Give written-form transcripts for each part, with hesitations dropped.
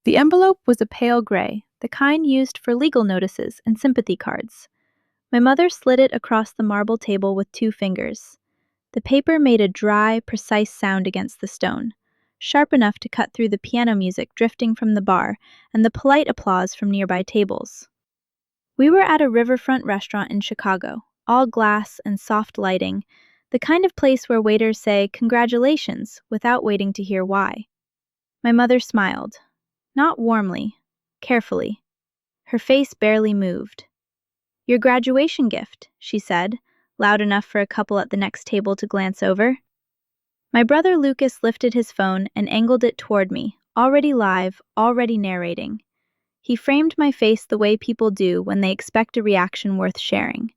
The envelope was a pale gray, the kind used for legal notices and sympathy cards. My mother slid it across the marble table with 2 fingers. The paper made a dry, precise sound against the stone, sharp enough to cut through the piano music drifting from the bar and the polite applause from nearby tables. We were at a riverfront restaurant in Chicago, all glass and soft lighting, the kind of place where waiters say "congratulations" without waiting to hear why. My mother smiled, not warmly, carefully. Her face barely moved. "Your graduation gift," she said, loud enough for a couple at the next table to glance over. My brother Lucas lifted his phone and angled it toward me, already live, already narrating. He framed my face the way people do when they expect a reaction worth sharing.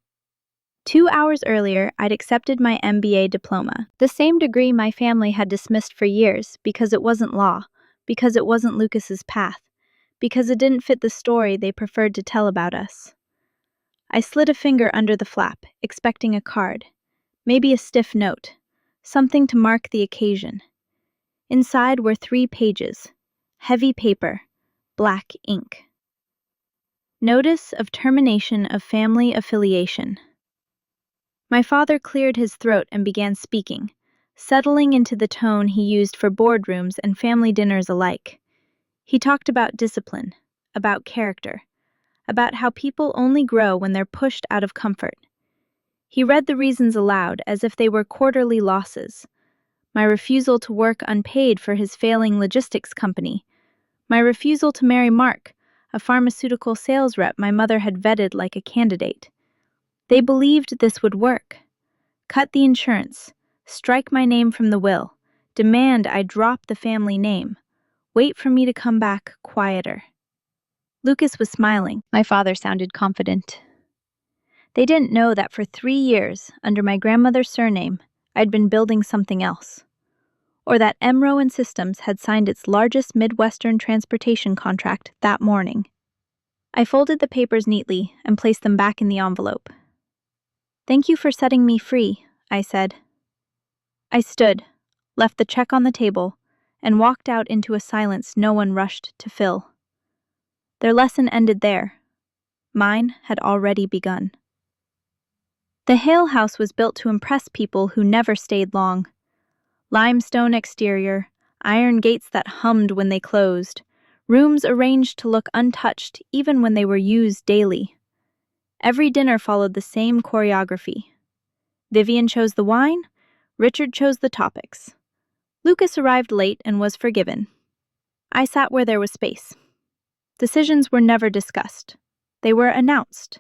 2 hours earlier, I'd accepted my MBA diploma, the same degree my family had dismissed for years because it wasn't law, because it wasn't Lucas's path, because it didn't fit the story they preferred to tell about us. I slid a finger under the flap, expecting a card, maybe a stiff note, something to mark the occasion. Inside were 3 pages, heavy paper, black ink. Notice of termination of family affiliation. My father cleared his throat and began speaking, settling into the tone he used for boardrooms and family dinners alike. He talked about discipline, about character, about how people only grow when they're pushed out of comfort. He read the reasons aloud as if they were quarterly losses. My refusal to work unpaid for his failing logistics company. My refusal to marry Mark, a pharmaceutical sales rep my mother had vetted like a candidate. They believed this would work. Cut the insurance, strike my name from the will, demand I drop the family name, wait for me to come back quieter. Lucas was smiling. My father sounded confident. They didn't know that for 3 years, under my grandmother's surname, I'd been building something else. Or that Emro & Systems had signed its largest Midwestern transportation contract that morning. I folded the papers neatly and placed them back in the envelope. "Thank you for setting me free," I said. I stood, left the check on the table, and walked out into a silence no one rushed to fill. Their lesson ended there. Mine had already begun. The Hale house was built to impress people who never stayed long. Limestone exterior, iron gates that hummed when they closed, rooms arranged to look untouched even when they were used daily. Every dinner followed the same choreography. Vivian chose the wine, Richard chose the topics. Lucas arrived late and was forgiven. I sat where there was space. Decisions were never discussed. They were announced.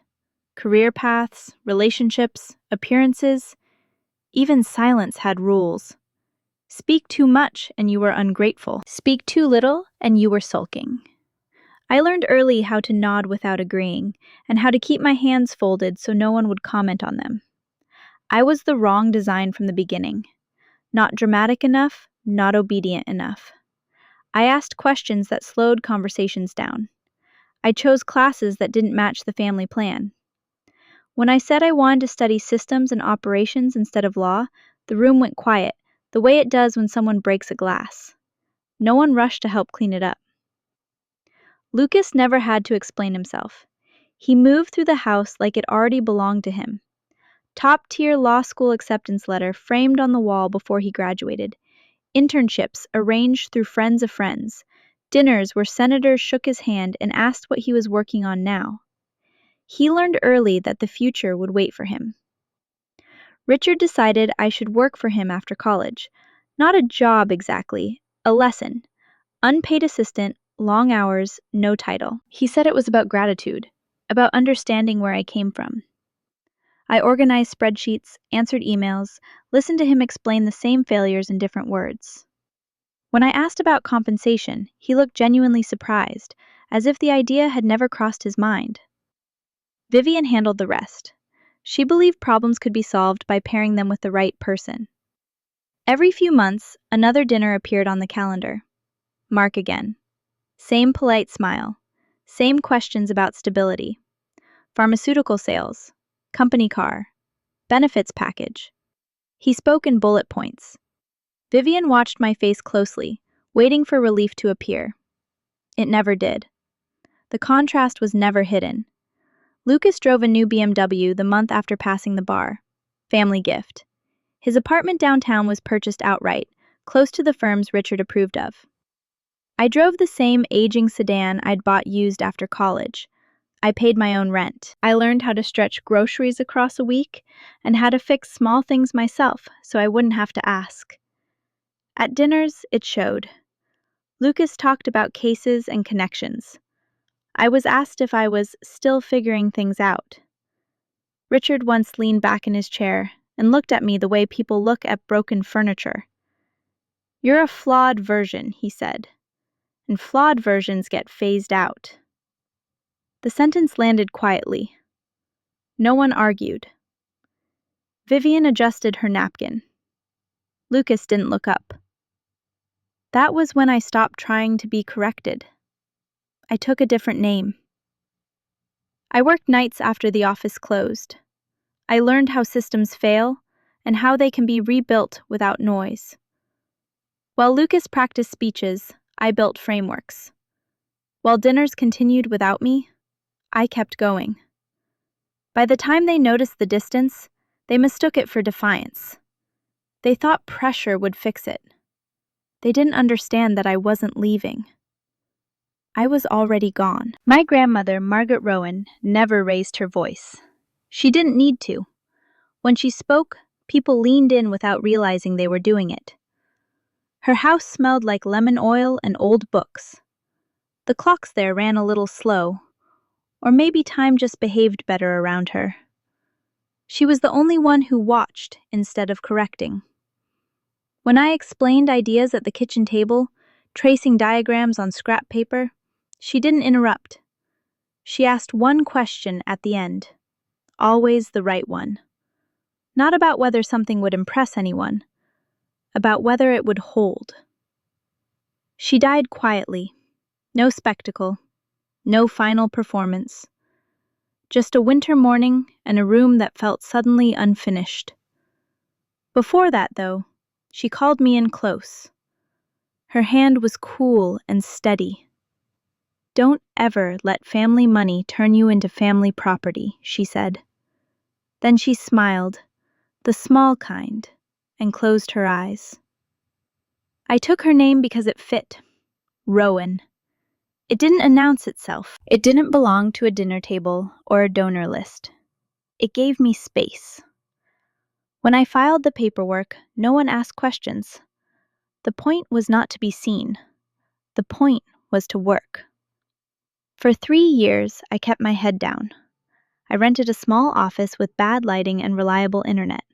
Career paths, relationships, appearances, even silence had rules. Speak too much and you were ungrateful. Speak too little and you were sulking. I learned early how to nod without agreeing, and how to keep my hands folded so no one would comment on them. I was the wrong design from the beginning. Not dramatic enough, not obedient enough. I asked questions that slowed conversations down. I chose classes that didn't match the family plan. When I said I wanted to study systems and operations instead of law, the room went quiet, the way it does when someone breaks a glass. No one rushed to help clean it up. Lucas never had to explain himself. He moved through the house like it already belonged to him. Top-tier law school acceptance letter framed on the wall before he graduated. Internships arranged through friends of friends. Dinners where senators shook his hand and asked what he was working on now. He learned early that the future would wait for him. Richard decided I should work for him after college. Not a job exactly, a lesson. Unpaid assistant, long hours, no title. He said it was about gratitude, about understanding where I came from. I organized spreadsheets, answered emails, listened to him explain the same failures in different words. When I asked about compensation, he looked genuinely surprised, as if the idea had never crossed his mind. Vivian handled the rest. She believed problems could be solved by pairing them with the right person. Every few months, another dinner appeared on the calendar. Mark again. Same polite smile. Same questions about stability. Pharmaceutical sales. Company car. Benefits package. He spoke in bullet points. Vivian watched my face closely, waiting for relief to appear. It never did. The contrast was never hidden. Lucas drove a new BMW the month after passing the bar. Family gift. His apartment downtown was purchased outright, close to the firms Richard approved of. I drove the same aging sedan I'd bought used after college. I paid my own rent. I learned how to stretch groceries across a week and how to fix small things myself so I wouldn't have to ask. At dinners, it showed. Lucas talked about cases and connections. I was asked if I was still figuring things out. Richard once leaned back in his chair and looked at me the way people look at broken furniture. "You're a flawed version," he said, "and flawed versions get phased out." The sentence landed quietly. No one argued. Vivian adjusted her napkin. Lucas didn't look up. That was when I stopped trying to be corrected. I took a different name. I worked nights after the office closed. I learned how systems fail and how they can be rebuilt without noise. While Lucas practiced speeches, I built frameworks. While dinners continued without me, I kept going. By the time they noticed the distance, they mistook it for defiance. They thought pressure would fix it. They didn't understand that I wasn't leaving. I was already gone. My grandmother, Margaret Rowan, never raised her voice. She didn't need to. When she spoke, people leaned in without realizing they were doing it. Her house smelled like lemon oil and old books. The clocks there ran a little slow, or maybe time just behaved better around her. She was the only one who watched instead of correcting. When I explained ideas at the kitchen table, tracing diagrams on scrap paper, she didn't interrupt. She asked one question at the end, always the right one. Not about whether something would impress anyone, about whether it would hold. She died quietly. No spectacle, no final performance. Just a winter morning and a room that felt suddenly unfinished. Before that, though, she called me in close. Her hand was cool and steady. "Don't ever let family money turn you into family property," she said. Then she smiled, the small kind, and closed her eyes. I took her name because it fit. Rowan. It didn't announce itself. It didn't belong to a dinner table or a donor list. It gave me space. When I filed the paperwork, no one asked questions. The point was not to be seen. The point was to work. For 3 years, I kept my head down. I rented a small office with bad lighting and reliable internet.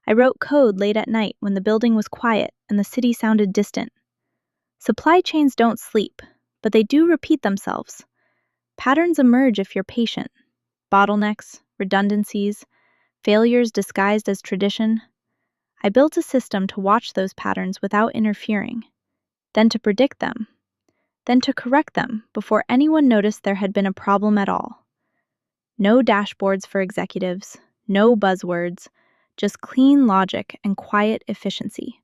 I wrote code late at night when the building was quiet and the city sounded distant. Supply chains don't sleep, but they do repeat themselves. Patterns emerge if you're patient. Bottlenecks, redundancies, failures disguised as tradition. I built a system to watch those patterns without interfering, then to predict them, then to correct them before anyone noticed there had been a problem at all. No dashboards for executives, no buzzwords, just clean logic and quiet efficiency.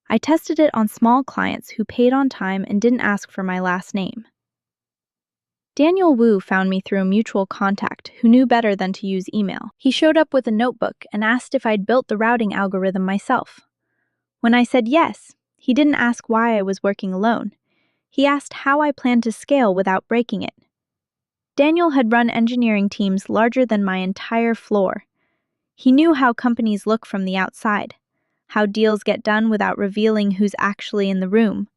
I tested it on small clients who paid on time and didn't ask for my last name. Daniel Wu found me through a mutual contact who knew better than to use email. He showed up with a notebook and asked if I'd built the routing algorithm myself. When I said yes, he didn't ask why I was working alone. He asked how I planned to scale without breaking it. Daniel had run engineering teams larger than my entire floor. He knew how companies look from the outside, how deals get done without revealing who's actually in the room.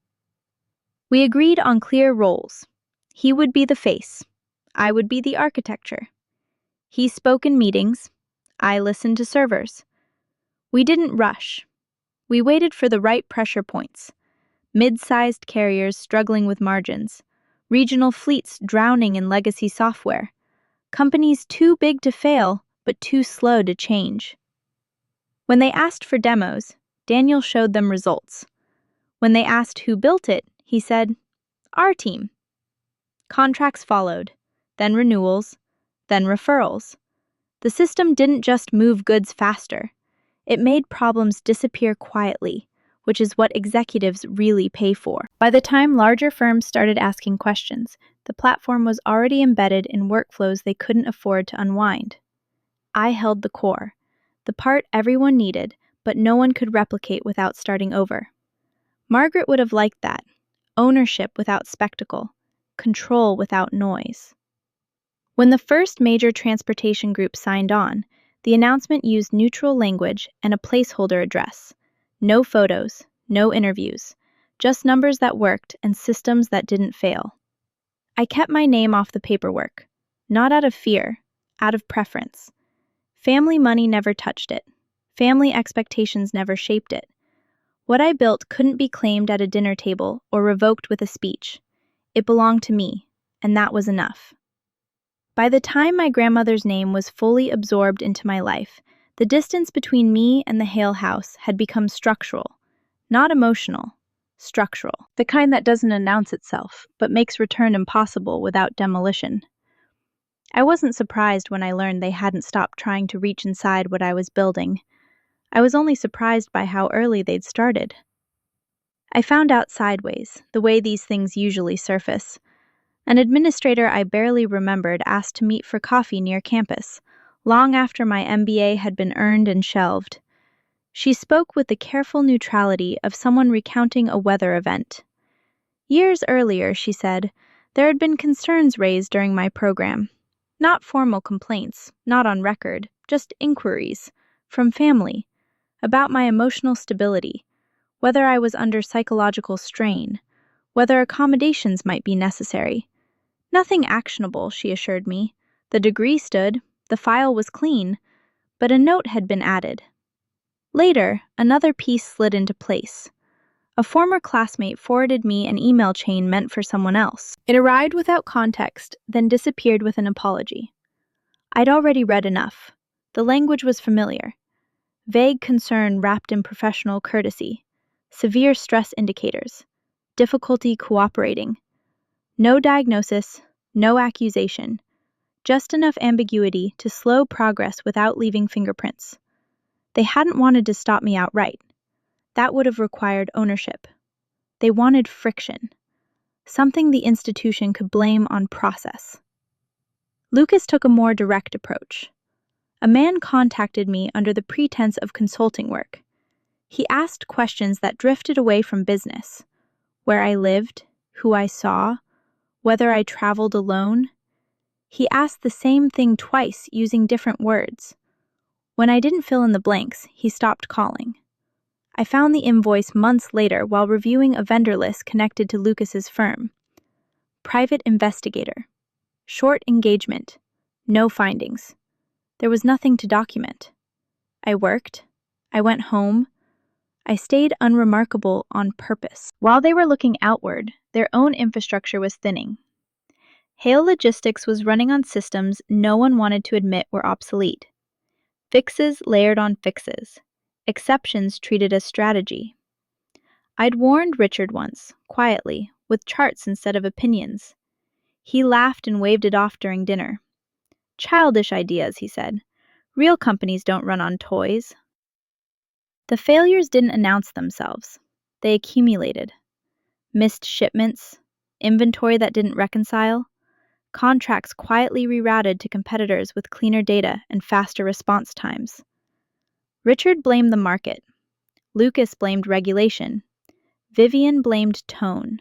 We agreed on clear roles. He would be the face. I would be the architecture. He spoke in meetings. I listened to servers. We didn't rush. We waited for the right pressure points. Mid-sized carriers struggling with margins. Regional fleets drowning in legacy software. Companies too big to fail, but too slow to change. When they asked for demos, Daniel showed them results. When they asked who built it, he said, "Our team." Contracts followed, then renewals, then referrals. The system didn't just move goods faster. It made problems disappear quietly, which is what executives really pay for. By the time larger firms started asking questions, the platform was already embedded in workflows they couldn't afford to unwind. I held the core, the part everyone needed, but no one could replicate without starting over. Margaret would have liked that. Ownership without spectacle, control without noise. When the first major transportation group signed on, the announcement used neutral language and a placeholder address. No photos, no interviews, just numbers that worked and systems that didn't fail. I kept my name off the paperwork, not out of fear, out of preference. Family money never touched it. Family expectations never shaped it. What I built couldn't be claimed at a dinner table or revoked with a speech. It belonged to me, and that was enough. By the time my grandmother's name was fully absorbed into my life, the distance between me and the Hale house had become structural, not emotional, structural. The kind that doesn't announce itself, but makes return impossible without demolition. I wasn't surprised when I learned they hadn't stopped trying to reach inside what I was building. I was only surprised by how early they'd started. I found out sideways, the way these things usually surface. An administrator I barely remembered asked to meet for coffee near campus, long after my MBA had been earned and shelved. She spoke with the careful neutrality of someone recounting a weather event. Years earlier, she said, there had been concerns raised during my program. Not formal complaints, not on record, just inquiries, from family, about my emotional stability, whether I was under psychological strain, whether accommodations might be necessary. Nothing actionable, she assured me. The degree stood, the file was clean, but a note had been added. Later, another piece slid into place. A former classmate forwarded me an email chain meant for someone else. It arrived without context, then disappeared with an apology. I'd already read enough. The language was familiar. Vague concern wrapped in professional courtesy. Severe stress indicators. Difficulty cooperating. No diagnosis, no accusation. Just enough ambiguity to slow progress without leaving fingerprints. They hadn't wanted to stop me outright. That would have required ownership. They wanted friction. Something the institution could blame on process. Lucas took a more direct approach. A man contacted me under the pretense of consulting work. He asked questions that drifted away from business. Where I lived, who I saw, whether I traveled alone. He asked the same thing twice using different words. When I didn't fill in the blanks, he stopped calling. I found the invoice months later while reviewing a vendor list connected to Lucas's firm. Private investigator. Short engagement. No findings. There was nothing to document. I worked. I went home. I stayed unremarkable on purpose. While they were looking outward, their own infrastructure was thinning. Hale Logistics was running on systems no one wanted to admit were obsolete. Fixes layered on fixes. Exceptions treated as strategy. I'd warned Richard once, quietly, with charts instead of opinions. He laughed and waved it off during dinner. Childish ideas, he said. Real companies don't run on toys. The failures didn't announce themselves. They accumulated. Missed shipments, inventory that didn't reconcile, contracts quietly rerouted to competitors with cleaner data and faster response times. Richard blamed the market. Lucas blamed regulation. Vivian blamed tone.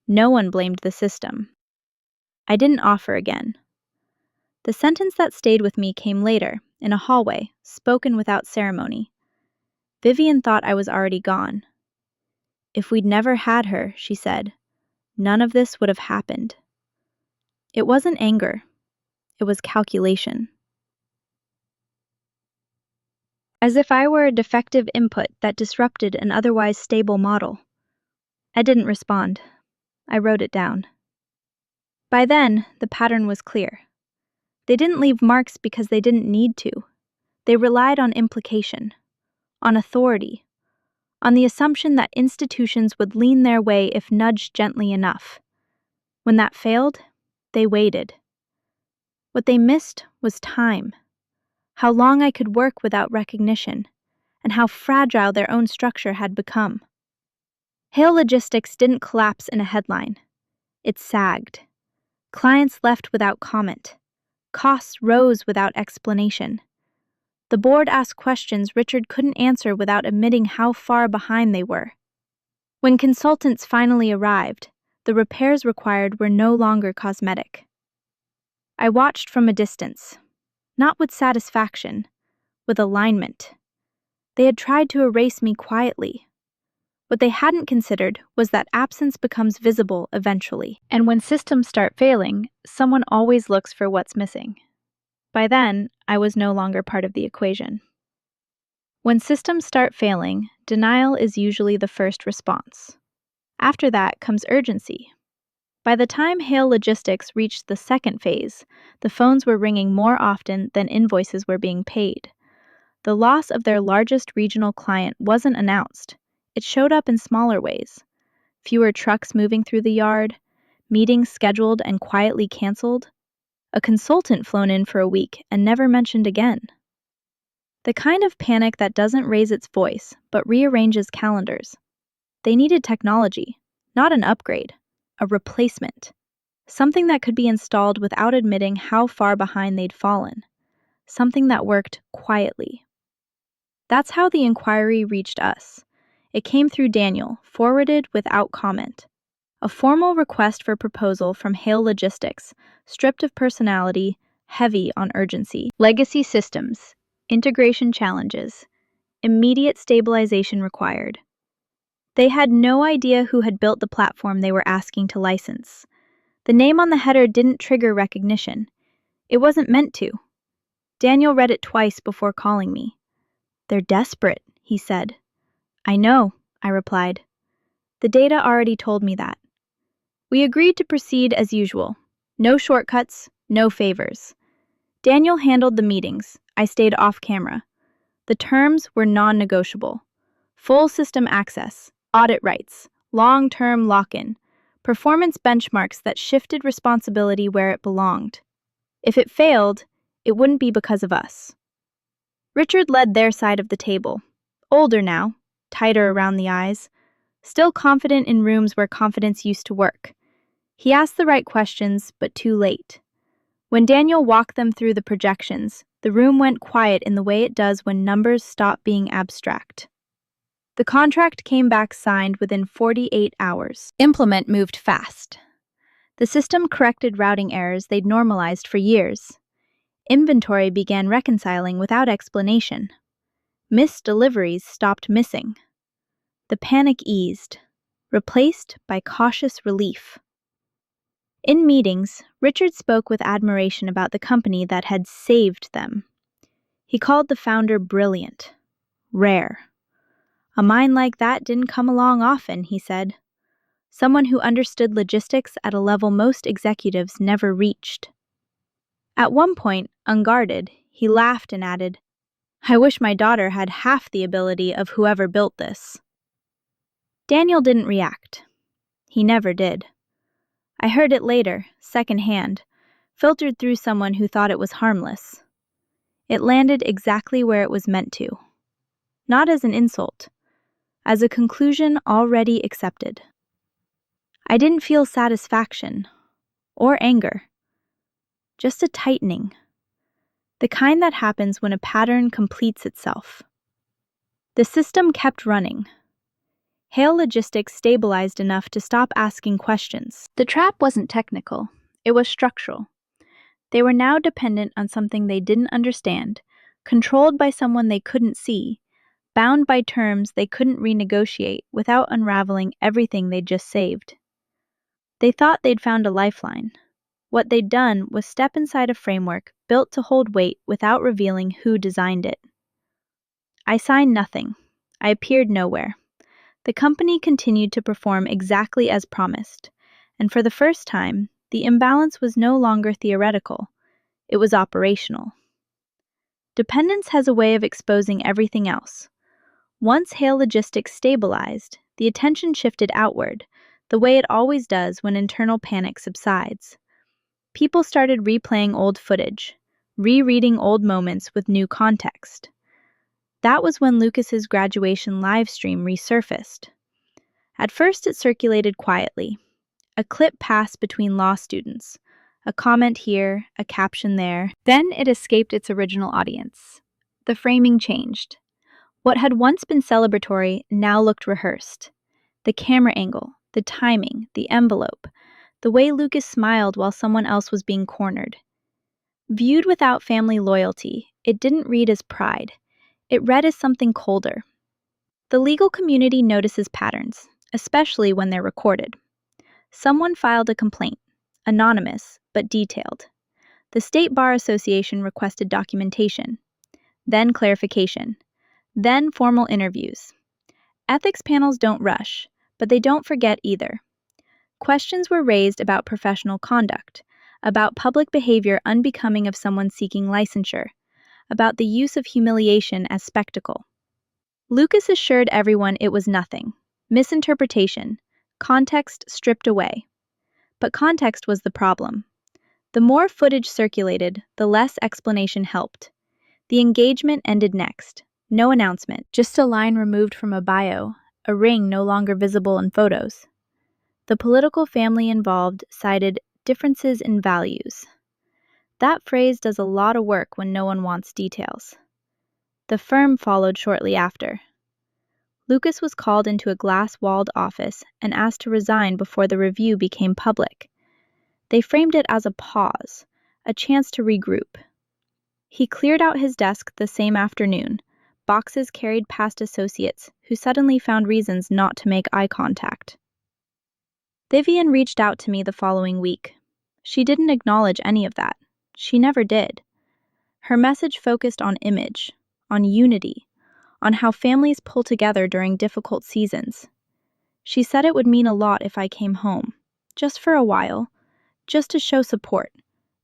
No one blamed the system. I didn't offer again. The sentence that stayed with me came later, in a hallway, spoken without ceremony. Vivian thought I was already gone. If we'd never had her, she said, none of this would have happened. It wasn't anger. It was calculation. As if I were a defective input that disrupted an otherwise stable model. I didn't respond. I wrote it down. By then, the pattern was clear. They didn't leave marks because they didn't need to. They relied on implication, on authority, on the assumption that institutions would lean their way if nudged gently enough. When that failed, they waited. What they missed was time. How long I could work without recognition, and how fragile their own structure had become. Hale Logistics didn't collapse in a headline. It sagged. Clients left without comment. Costs rose without explanation. The board asked questions Richard couldn't answer without admitting how far behind they were. When consultants finally arrived, the repairs required were no longer cosmetic. I watched from a distance, not with satisfaction, with alignment. They had tried to erase me quietly. What they hadn't considered was that absence becomes visible eventually. And when systems start failing, someone always looks for what's missing. By then, I was no longer part of the equation. When systems start failing, denial is usually the first response. After that comes urgency. By the time Hale Logistics reached the second phase, the phones were ringing more often than invoices were being paid. The loss of their largest regional client wasn't announced. It showed up in smaller ways. Fewer trucks moving through the yard, meetings scheduled and quietly canceled, a consultant flown in for a week and never mentioned again. The kind of panic that doesn't raise its voice, but rearranges calendars. They needed technology, not an upgrade, a replacement. Something that could be installed without admitting how far behind they'd fallen. Something that worked quietly. That's how the inquiry reached us. It came through Daniel, forwarded without comment. A formal request for proposal from Hale Logistics, stripped of personality, heavy on urgency. Legacy systems, integration challenges, immediate stabilization required. They had no idea who had built the platform they were asking to license. The name on the header didn't trigger recognition. It wasn't meant to. Daniel read it twice before calling me. "They're desperate," he said. "I know," I replied. The data already told me that. We agreed to proceed as usual. No shortcuts, no favors. Daniel handled the meetings. I stayed off camera. The terms were non-negotiable. Full system access, audit rights, long-term lock-in, performance benchmarks that shifted responsibility where it belonged. If it failed, it wouldn't be because of us. Richard led their side of the table. Older now, tighter around the eyes, still confident in rooms where confidence used to work. He asked the right questions, but too late. When Daniel walked them through the projections, the room went quiet in the way it does when numbers stop being abstract. The contract came back signed within 48 hours. Implement moved fast. The system corrected routing errors they'd normalized for years. Inventory began reconciling without explanation. Missed deliveries stopped missing. The panic eased, replaced by cautious relief. In meetings, Richard spoke with admiration about the company that had saved them. He called the founder brilliant, rare. A mind like that didn't come along often, he said. Someone who understood logistics at a level most executives never reached. At one point, unguarded, he laughed and added, "I wish my daughter had half the ability of whoever built this." Daniel didn't react. He never did. I heard it later, secondhand, filtered through someone who thought it was harmless. It landed exactly where it was meant to. Not as an insult, as a conclusion already accepted. I didn't feel satisfaction or anger, just a tightening, the kind that happens when a pattern completes itself. The system kept running. Hale Logistics stabilized enough to stop asking questions. The trap wasn't technical, it was structural. They were now dependent on something they didn't understand, controlled by someone they couldn't see, bound by terms they couldn't renegotiate without unraveling everything they'd just saved. They thought they'd found a lifeline. What they'd done was step inside a framework built to hold weight without revealing who designed it. I signed nothing. I appeared nowhere. The company continued to perform exactly as promised, and for the first time, the imbalance was no longer theoretical. It was operational. Dependence has a way of exposing everything else. Once Hale Logistics stabilized, the attention shifted outward, the way it always does when internal panic subsides. People started replaying old footage, rereading old moments with new context. That was when Lucas's graduation live stream resurfaced. At first, it circulated quietly. A clip passed between law students. A comment here, a caption there. Then it escaped its original audience. The framing changed. What had once been celebratory now looked rehearsed. The camera angle, the timing, the envelope, the way Lucas smiled while someone else was being cornered. Viewed without family loyalty, it didn't read as pride. It read as something colder. The legal community notices patterns, especially when they're recorded. Someone filed a complaint, anonymous but detailed. The State Bar Association requested documentation, then clarification, then formal interviews. Ethics panels don't rush, but they don't forget either. Questions were raised about professional conduct, about public behavior unbecoming of someone seeking licensure, about the use of humiliation as spectacle. Lucas assured everyone it was nothing. Misinterpretation, context stripped away. But context was the problem. The more footage circulated, the less explanation helped. The engagement ended next. No announcement, just a line removed from a bio, a ring no longer visible in photos. The political family involved cited differences in values. That phrase does a lot of work when no one wants details. The firm followed shortly after. Lucas was called into a glass-walled office and asked to resign before the review became public. They framed it as a pause, a chance to regroup. He cleared out his desk the same afternoon, boxes carried past associates who suddenly found reasons not to make eye contact. Vivian reached out to me the following week. She didn't acknowledge any of that. She never did. Her message focused on image, on unity, on how families pull together during difficult seasons. She said it would mean a lot if I came home, just for a while, just to show support,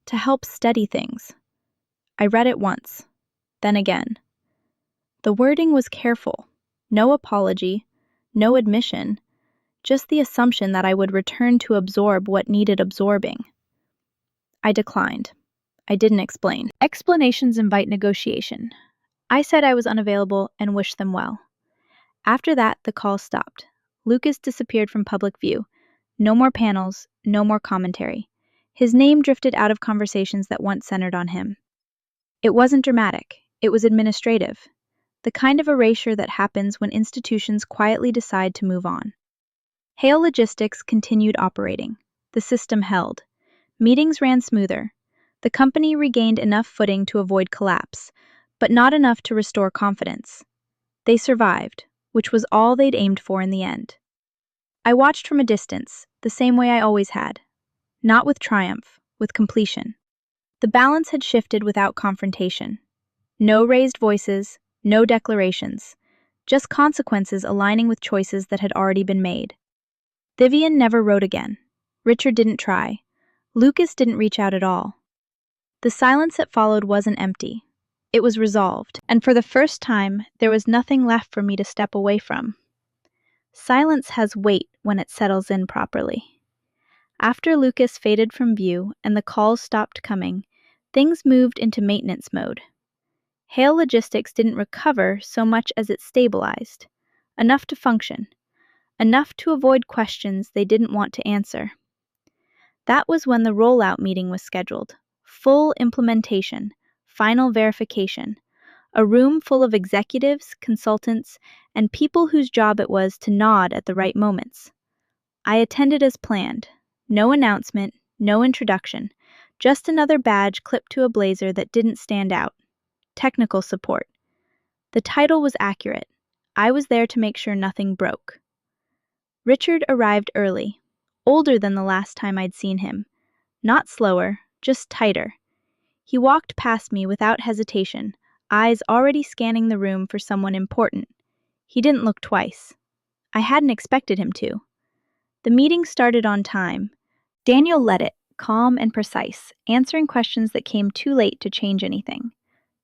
to help steady things. I read it once, then again. The wording was careful. No apology, no admission, just the assumption that I would return to absorb what needed absorbing. I declined. I didn't explain. Explanations invite negotiation. I said I was unavailable and wished them well. After that, the call stopped. Lucas disappeared from public view. No more panels, no more commentary. His name drifted out of conversations that once centered on him. It wasn't dramatic. It was administrative. The kind of erasure that happens when institutions quietly decide to move on. Hale Logistics continued operating. The system held. Meetings ran smoother. The company regained enough footing to avoid collapse, but not enough to restore confidence. They survived, which was all they'd aimed for in the end. I watched from a distance, the same way I always had. Not with triumph, with completion. The balance had shifted without confrontation. No raised voices, no declarations, just consequences aligning with choices that had already been made. Vivian never wrote again. Richard didn't try. Lucas didn't reach out at all. The silence that followed wasn't empty. It was resolved, and for the first time, there was nothing left for me to step away from. Silence has weight when it settles in properly. After Lucas faded from view and the calls stopped coming, things moved into maintenance mode. Hale Logistics didn't recover so much as it stabilized, enough to function, enough to avoid questions they didn't want to answer. That was when the rollout meeting was scheduled. Full implementation, final verification, a room full of executives, consultants, and people whose job it was to nod at the right moments. I attended as planned. No announcement, no introduction, just another badge clipped to a blazer that didn't stand out. Technical support. The title was accurate. I was there to make sure nothing broke. Richard arrived early, older than the last time I'd seen him. Not slower, just tighter. He walked past me without hesitation, eyes already scanning the room for someone important. He didn't look twice. I hadn't expected him to. The meeting started on time. Daniel led it, calm and precise, answering questions that came too late to change anything.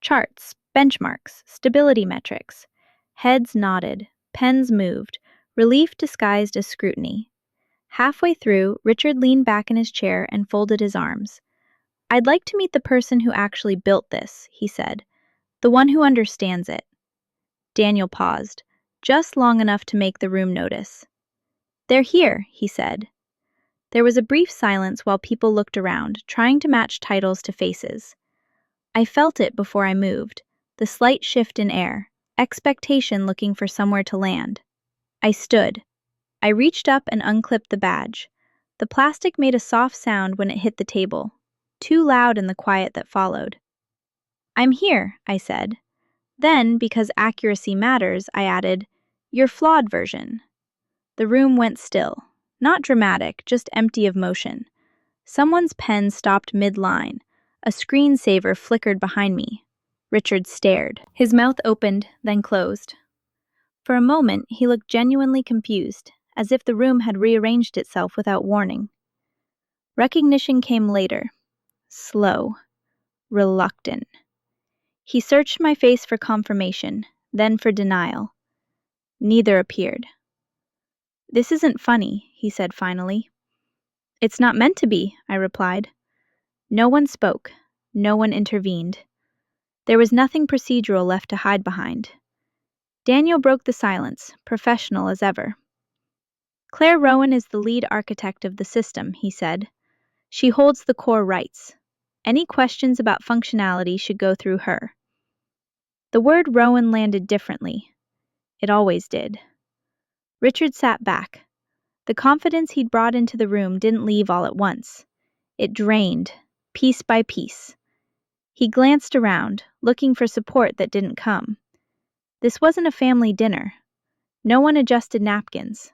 Charts, benchmarks, stability metrics. Heads nodded, pens moved, relief disguised as scrutiny. Halfway through, Richard leaned back in his chair and folded his arms. "I'd like to meet the person who actually built this," he said. "The one who understands it." Daniel paused, just long enough to make the room notice. "They're here," he said. There was a brief silence while people looked around, trying to match titles to faces. I felt it before I moved, the slight shift in air, expectation looking for somewhere to land. I stood. I reached up and unclipped the badge. The plastic made a soft sound when it hit the table, too loud in the quiet that followed. "I'm here," I said. Then, because accuracy matters, I added, "Your flawed version." The room went still. Not dramatic, just empty of motion. Someone's pen stopped mid-line. A screensaver flickered behind me. Richard stared. His mouth opened, then closed. For a moment, he looked genuinely confused, as if the room had rearranged itself without warning. Recognition came later. Slow. Reluctant. He searched my face for confirmation, then for denial. Neither appeared. "This isn't funny," he said finally. "It's not meant to be," I replied. No one spoke. No one intervened. There was nothing procedural left to hide behind. Daniel broke the silence, professional as ever. "Claire Rowan is the lead architect of the system," he said. "She holds the core rights. Any questions about functionality should go through her." The word Rowan landed differently. It always did. Richard sat back. The confidence he'd brought into the room didn't leave all at once. It drained, piece by piece. He glanced around, looking for support that didn't come. This wasn't a family dinner. No one adjusted napkins.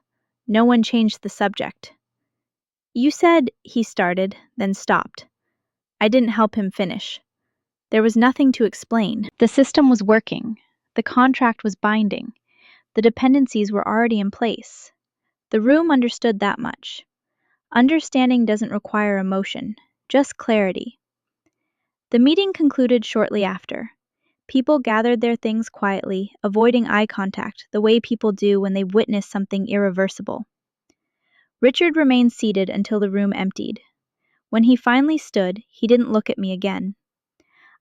No one changed the subject. "You said," he started, then stopped. I didn't help him finish. There was nothing to explain. The system was working. The contract was binding. The dependencies were already in place. The room understood that much. Understanding doesn't require emotion, just clarity. The meeting concluded shortly after. People gathered their things quietly, avoiding eye contact the way people do when they witness something irreversible. Richard remained seated until the room emptied. When he finally stood, he didn't look at me again.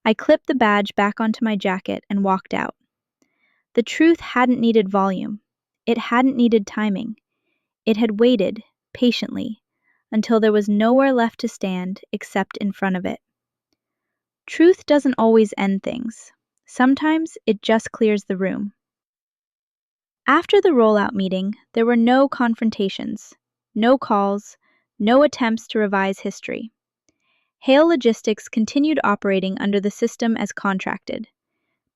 I clipped the badge back onto my jacket and walked out. The truth hadn't needed volume. It hadn't needed timing. It had waited, patiently, until there was nowhere left to stand except in front of it. Truth doesn't always end things. Sometimes it just clears the room. After the rollout meeting, there were no confrontations, no calls, no attempts to revise history. Hale Logistics continued operating under the system as contracted.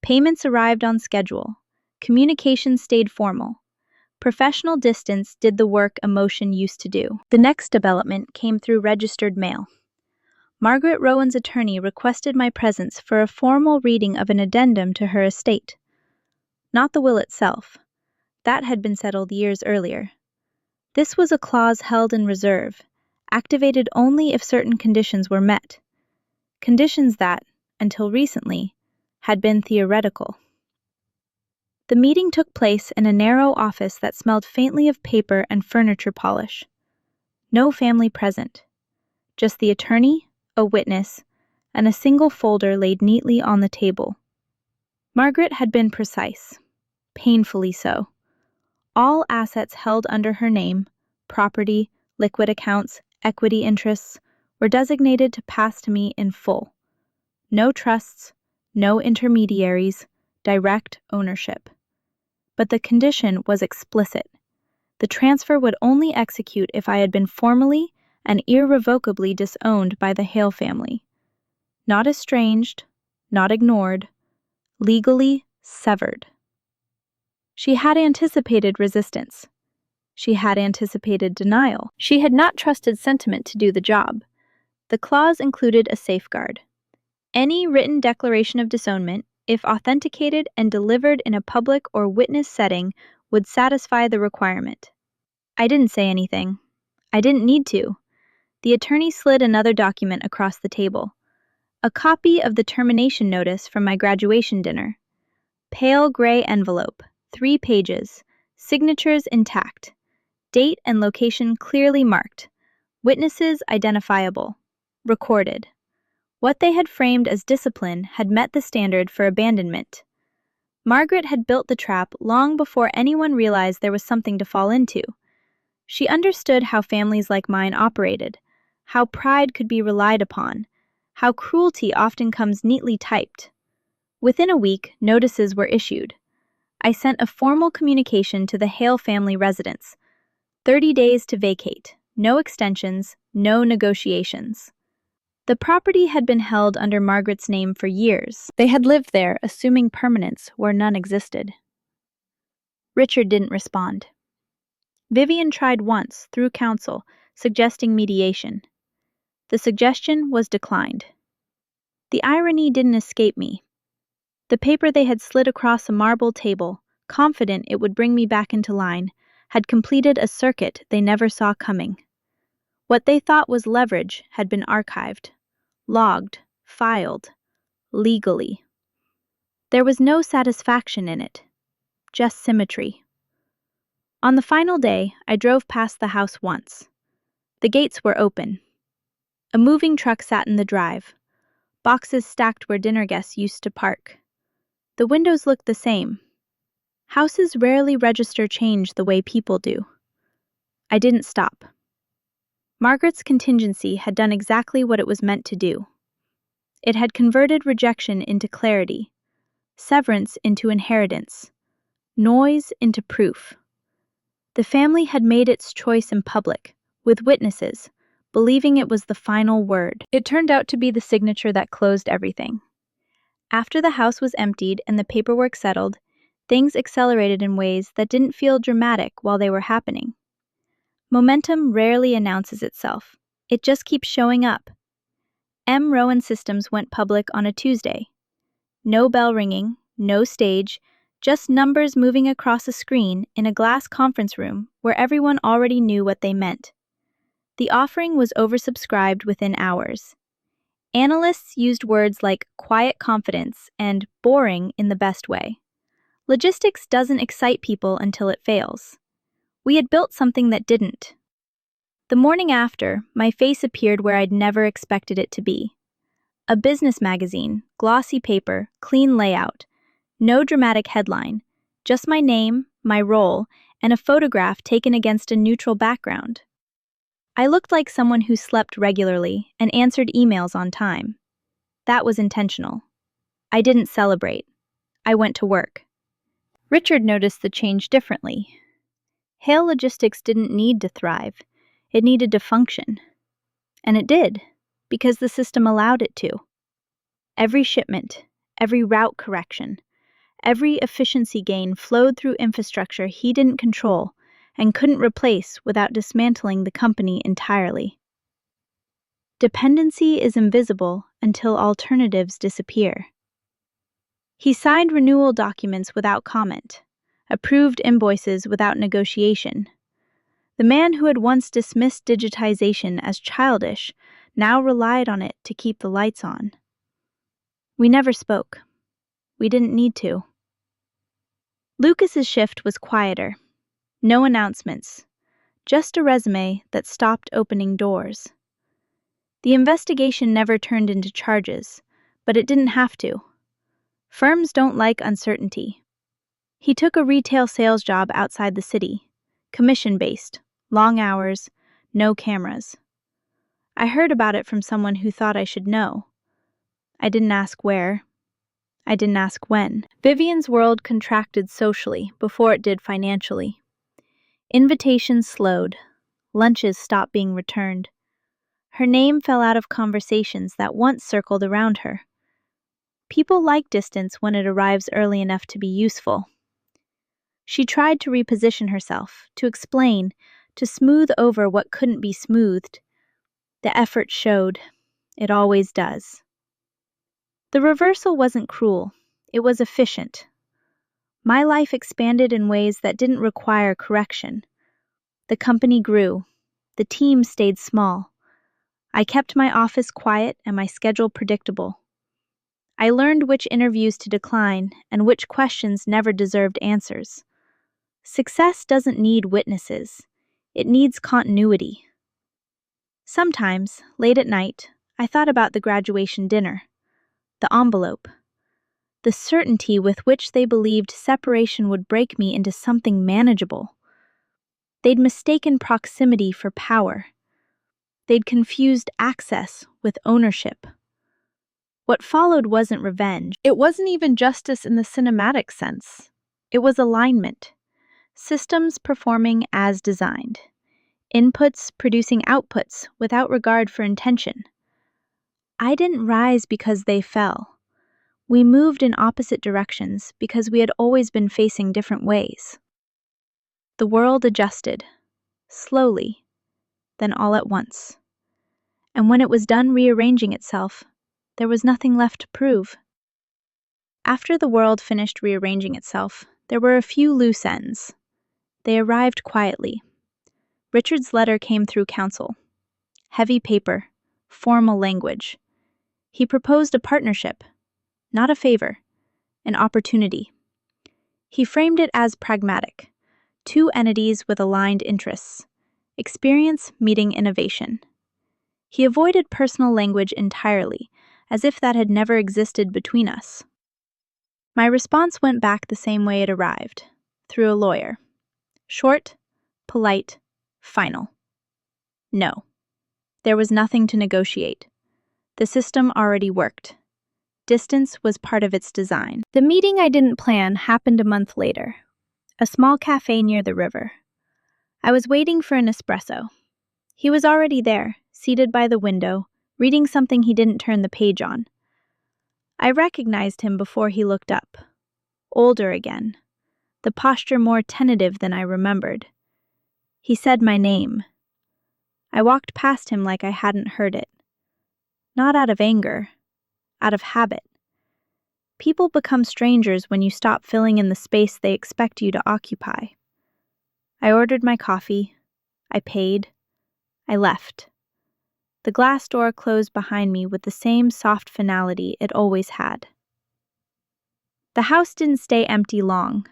Payments arrived on schedule. Communication stayed formal. Professional distance did the work emotion used to do. The next development came through registered mail. Margaret Rowan's attorney requested my presence for a formal reading of an addendum to her estate. Not the will itself. That had been settled years earlier. This was a clause held in reserve, activated only if certain conditions were met. Conditions that, until recently, had been theoretical. The meeting took place in a narrow office that smelled faintly of paper and furniture polish. No family present. Just the attorney, a witness, and a single folder laid neatly on the table. Margaret had been precise. Painfully so. All assets held under her name, property, liquid accounts, equity interests, were designated to pass to me in full. No trusts, no intermediaries, direct ownership. But the condition was explicit. The transfer would only execute if I had been formally and irrevocably disowned by the Hale family. Not estranged, not ignored, legally severed. She had anticipated resistance. She had anticipated denial. She had not trusted sentiment to do the job. The clause included a safeguard. Any written declaration of disownment, if authenticated and delivered in a public or witness setting, would satisfy the requirement. I didn't say anything. I didn't need to. The attorney slid another document across the table. A copy of the termination notice from my graduation dinner. Pale gray envelope, 3 pages, signatures intact, date and location clearly marked, witnesses identifiable, recorded. What they had framed as discipline had met the standard for abandonment. Margaret had built the trap long before anyone realized there was something to fall into. She understood how families like mine operated, how pride could be relied upon, how cruelty often comes neatly typed. Within a week, notices were issued. I sent a formal communication to the Hale family residence. 30 days to vacate, no extensions, no negotiations. The property had been held under Margaret's name for years. They had lived there, assuming permanence where none existed. Richard didn't respond. Vivian tried once, through counsel, suggesting mediation. The suggestion was declined. The irony didn't escape me. The paper they had slid across a marble table, confident it would bring me back into line, had completed a circuit they never saw coming. What they thought was leverage had been archived, logged, filed, legally. There was no satisfaction in it, just symmetry. On the final day, I drove past the house once. The gates were open. A moving truck sat in the drive, boxes stacked where dinner guests used to park. The windows looked the same. Houses rarely register change the way people do. I didn't stop. Margaret's contingency had done exactly what it was meant to do. It had converted rejection into clarity, severance into inheritance, noise into proof. The family had made its choice in public, with witnesses, believing it was the final word. It turned out to be the signature that closed everything. After the house was emptied and the paperwork settled, things accelerated in ways that didn't feel dramatic while they were happening. Momentum rarely announces itself. It just keeps showing up. M. Rowan Systems went public on a Tuesday. No bell ringing, no stage, just numbers moving across a screen in a glass conference room where everyone already knew what they meant. The offering was oversubscribed within hours. Analysts used words like quiet confidence and boring in the best way. Logistics doesn't excite people until it fails. We had built something that didn't. The morning after, my face appeared where I'd never expected it to be. A business magazine, glossy paper, clean layout. No dramatic headline, just my name, my role, and a photograph taken against a neutral background. I looked like someone who slept regularly and answered emails on time. That was intentional. I didn't celebrate. I went to work. Richard noticed the change differently. Hale Logistics didn't need to thrive. It needed to function. And it did, because the system allowed it to. Every shipment, every route correction, every efficiency gain flowed through infrastructure he didn't control and couldn't replace without dismantling the company entirely. Dependency is invisible until alternatives disappear. He signed renewal documents without comment, approved invoices without negotiation. The man who had once dismissed digitization as childish now relied on it to keep the lights on. We never spoke. We didn't need to. Lucas's shift was quieter. No announcements, just a resume that stopped opening doors. The investigation never turned into charges, but it didn't have to. Firms don't like uncertainty. He took a retail sales job outside the city, commission-based, long hours, no cameras. I heard about it from someone who thought I should know. I didn't ask where. I didn't ask when. Vivian's world contracted socially before it did financially. Invitations slowed. Lunches stopped being returned. Her name fell out of conversations that once circled around her. People like distance when it arrives early enough to be useful. She tried to reposition herself, to explain, to smooth over what couldn't be smoothed. The effort showed. It always does. The reversal wasn't cruel. It was efficient. My life expanded in ways that didn't require correction. The company grew. The team stayed small. I kept my office quiet and my schedule predictable. I learned which interviews to decline and which questions never deserved answers. Success doesn't need witnesses. It needs continuity. Sometimes, late at night, I thought about the graduation dinner. The envelope. the certainty with which they believed separation would break me into something manageable. They'd mistaken proximity for power. They'd confused access with ownership. What followed wasn't revenge. It wasn't even justice in the cinematic sense. It was alignment. Systems performing as designed. Inputs producing outputs without regard for intention. I didn't rise because they fell. We moved in opposite directions because we had always been facing different ways. The world adjusted, slowly, then all at once. And when it was done rearranging itself, there was nothing left to prove. After the world finished rearranging itself, there were a few loose ends. They arrived quietly. Richard's letter came through council. Heavy paper, formal language. He proposed a partnership, not a favor, an opportunity. He framed it as pragmatic, two entities with aligned interests, experience meeting innovation. He avoided personal language entirely, as if that had never existed between us. My response went back the same way it arrived, through a lawyer. Short, polite, final. No. There was nothing to negotiate. The system already worked. Distance was part of its design. The meeting I didn't plan happened a month later. A small cafe near the river. I was waiting for an espresso. He was already there, seated by the window, reading something he didn't turn the page on. I recognized him before he looked up. Older again. The posture more tentative than I remembered. He said my name. I walked past him like I hadn't heard it. Not out of anger, out of habit. People become strangers when you stop filling in the space they expect you to occupy. I ordered my coffee. I paid. I left. The glass door closed behind me with the same soft finality it always had. The house didn't stay empty long.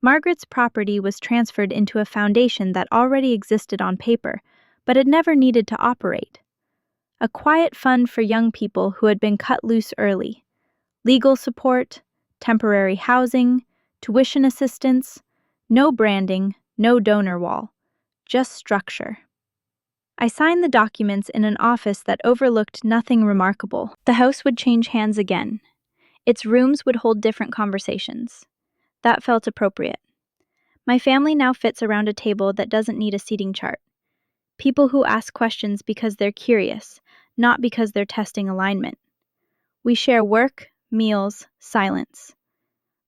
Margaret's property was transferred into a foundation that already existed on paper, but had never needed to operate. A quiet fund for young people who had been cut loose early. Legal support, temporary housing, tuition assistance, no branding, no donor wall, just structure. I signed the documents in an office that overlooked nothing remarkable. The house would change hands again. Its rooms would hold different conversations. That felt appropriate. My family now fits around a table that doesn't need a seating chart. People who ask questions because they're curious, not because they're testing alignment. We share work, meals, silence.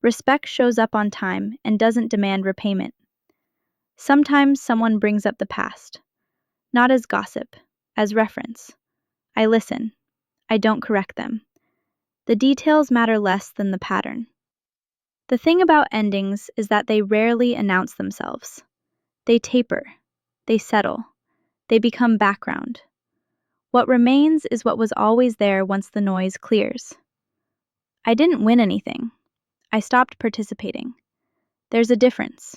Respect shows up on time and doesn't demand repayment. Sometimes someone brings up the past. Not as gossip, as reference. I listen. I don't correct them. The details matter less than the pattern. The thing about endings is that they rarely announce themselves. They taper. They settle. They become background. What remains is what was always there once the noise clears. I didn't win anything. I stopped participating. There's a difference.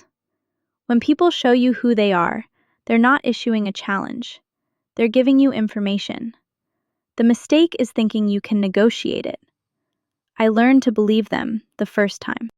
When people show you who they are, they're not issuing a challenge. They're giving you information. The mistake is thinking you can negotiate it. I learned to believe them the first time.